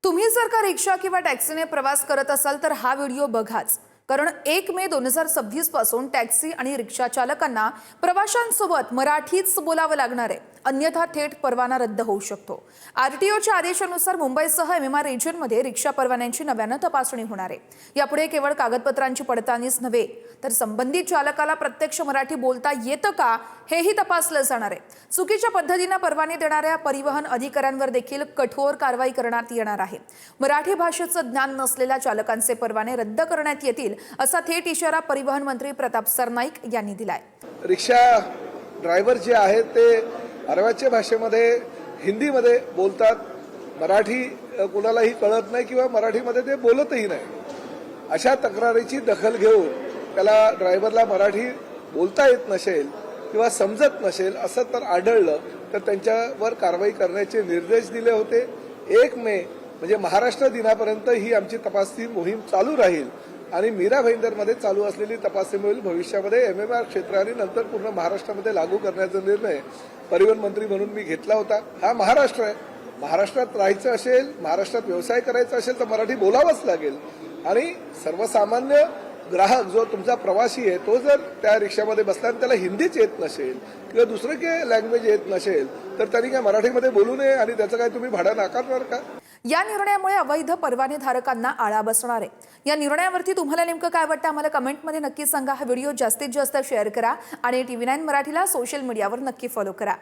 तुम्ही जर का रिक्षा किंवा टॅक्सीने प्रवास करत असाल तर हा व्हिडिओ बघाच, कारण 1 मे 2026 पासून टॅक्सी आणि रिक्षा चालकांना प्रवाशांसोबत मराठीच बोलावं लागणार आहे, अन्यथा थेट परवाना रद्द होऊ शकतो। आरटीओच्या आदेशानुसार मुंबईसह एमएमआर रिजनमध्ये रिक्षा परवान्यांची नव्यानं तपासणी होणार आहे। यापुढे केवळ कागदपत्रांची पडताळणीच नव्हे तर संबंधित चालकाला प्रत्यक्ष मराठी बोलता येतं का हेही तपासलं जाणार आहे। चुकीच्या पद्धतीने परवाने देणाऱ्या परिवहन अधिकाऱ्यांवर देखील कठोर कारवाई करण्यात येणार आहे। मराठी भाषेचं ज्ञान नसलेल्या चालकांचे परवाने रद्द करण्यात येतील असा थेट इशारा परिवहन मंत्री प्रताप सरनाईक यांनी दिलाय। रिक्षा ड्रायव्हर जे आहेत ते अरवाच्या भाषेमध्ये हिंदीमध्ये बोलतात, मराठी कुणालाही कळत नाही किंवा मराठीमध्ये ते बोलतही नाही। अशा तक्रारीची दखल घेऊन त्याला ड्रायव्हरला मराठी बोलता येत नसेल किंवा समजत नसेल असं तर आढळलं तर त्यांच्यावर कारवाई करण्याचे निर्देश दिले होते। 1 मे म्हणजे महाराष्ट्र दिनापर्यंत ही आमची तपासणी मोहीम चालू राहील आणि मीरा भाईंदरमध्ये चालू असलेली तपासणी मोहीम भविष्यामध्ये एमएमआर क्षेत्राने नंतर पूर्ण महाराष्ट्रामध्ये लागू करण्याचा निर्णय परिवहन मंत्री म्हणून मी घेतला होता। हा महाराष्ट्र आहे, महाराष्ट्रात राहायचं असेल, महाराष्ट्रात व्यवसाय करायचा असेल तर मराठी बोलावंच लागेल आणि सर्वसामान्य ग्राहक जो तुमचा प्रवासी आहे तो जर त्या रिक्षामध्ये बसला आणि त्याला हिंदीच येत नसेल किंवा दुसरं काही लँग्वेज येत नसेल तर त्यांनी काय मराठीमध्ये बोलू नये आणि त्याचं काय तुम्ही भाडं नाकारणार का? या निर्णयामुळे अवैध परवानेधारकांना आळा बसणार आहे। या निर्णयावरती तुम्हाला नेमकं काय वाटतं आम्हाला कमेंटमध्ये नक्की सांगा। हा व्हिडिओ जास्तीत जास्त शेअर करा आणि TV9 मराठीला सोशल मीडियावर नक्की फॉलो करा।